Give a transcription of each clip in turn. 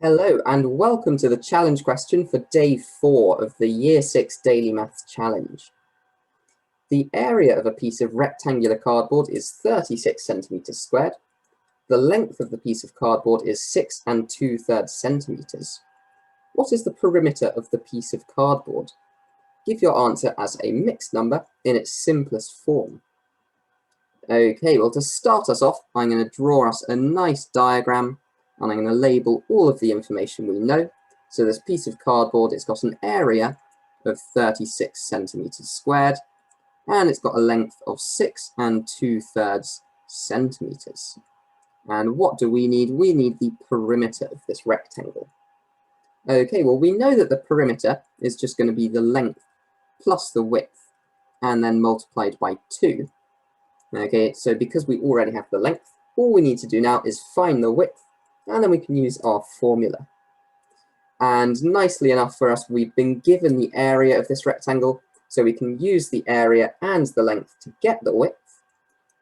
Hello and welcome to the challenge question for day 4 of the Year 6 Daily Maths Challenge. The area of a piece of rectangular cardboard is 36 centimeters squared. The length of the piece of cardboard is 6 2/3 centimeters. What is the perimeter of the piece of cardboard? Give your answer as a mixed number in its simplest form. Okay, well, to start us off, I'm going to draw us a nice diagram and I'm going to label all of the information we know. So this piece of cardboard, it's got an area of 36 centimeters squared, and it's got a length of 6 2/3 centimeters. And what do we need? We need the perimeter of this rectangle. Okay, well, we know that the perimeter is just going to be the length plus the width, and then multiplied by 2. Okay, so because we already have the length, all we need to do now is find the width, and then we can use our formula. And nicely enough for us, we've been given the area of this rectangle, so we can use the area and the length to get the width.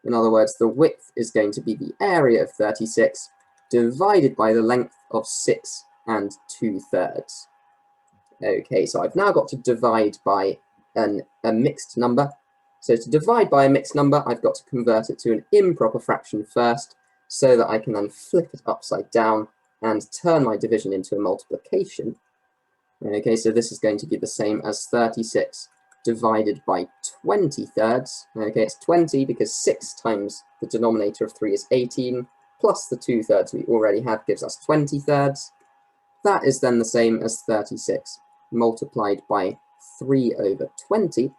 In other words, the width is going to be the area of 36 divided by the length of 6 2/3. Okay, so I've now got to divide by a mixed number. So to divide by a mixed number, I've got to convert it to an improper fraction first, so that I can then flip it upside down and turn my division into a multiplication. Okay, so this is going to be the same as 36 divided by 20/3. Okay, it's 20 because 6 times the denominator of 3 is 18, plus the 2/3 we already have gives us 20/3. That is then the same as 36 multiplied by 3/20.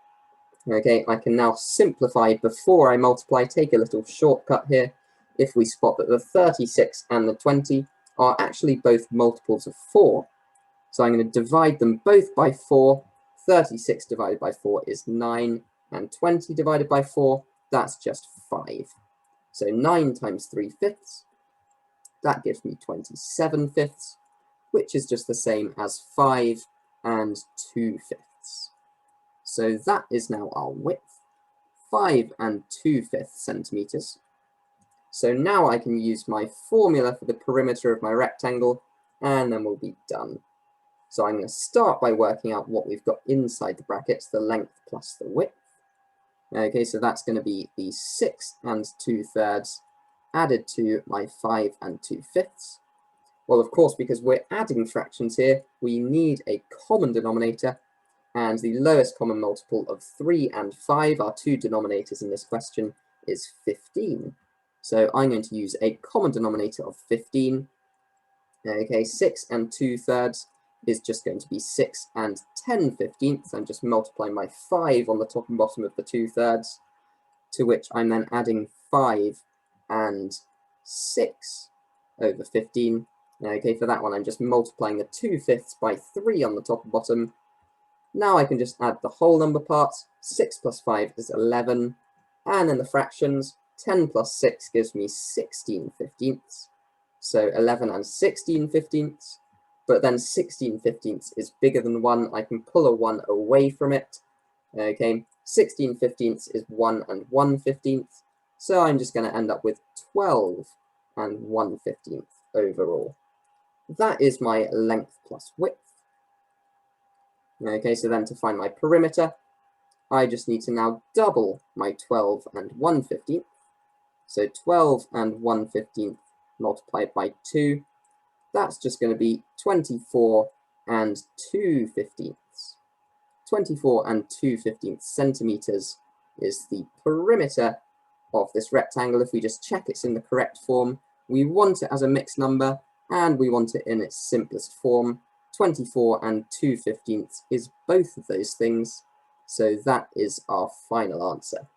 Okay, I can now simplify before I multiply, take a little shortcut here. If we spot that the 36 and the 20 are actually both multiples of 4, so I'm going to divide them both by 4. 36 divided by 4 is 9, and 20 divided by 4, that's just 5. So 9 times 3/5, that gives me 27/5, which is just the same as 5 2/5. So that is now our width, 5 2/5 centimeters. So now I can use my formula for the perimeter of my rectangle, and then we'll be done. So I'm going to start by working out what we've got inside the brackets, the length plus the width. Okay, so that's going to be the 6 2/3 added to my 5 2/5. Well, of course, because we're adding fractions here, we need a common denominator, and the lowest common multiple of 3 and 5, our two denominators in this question, is 15. So I'm going to use a common denominator of 15. Okay, 6 2/3 is just going to be 6 10/15. I'm just multiplying my 5 on the top and bottom of the 2/3, to which I'm then adding 5 and 6 over 15. Okay, for that one, I'm just multiplying the 2/5 by 3 on the top and bottom. Now I can just add the whole number parts. 6 plus 5 is 11. And then the fractions, 10 plus 6 gives me 16/15. So 11 16/15. But then 16/15 is bigger than 1. I can pull a 1 away from it. Okay, 16/15 is 1 1/15. So I'm just going to end up with 12 1/15 overall. That is my length plus width. Okay, so then to find my perimeter, I just need to now double my 12 1/15. So 12 1/15 multiplied by 2, that's just going to be 24 2/15. 24 2/15 centimeters is the perimeter of this rectangle. If we just check it's in the correct form, we want it as a mixed number, and we want it in its simplest form. 24 2/15 is both of those things, so that is our final answer.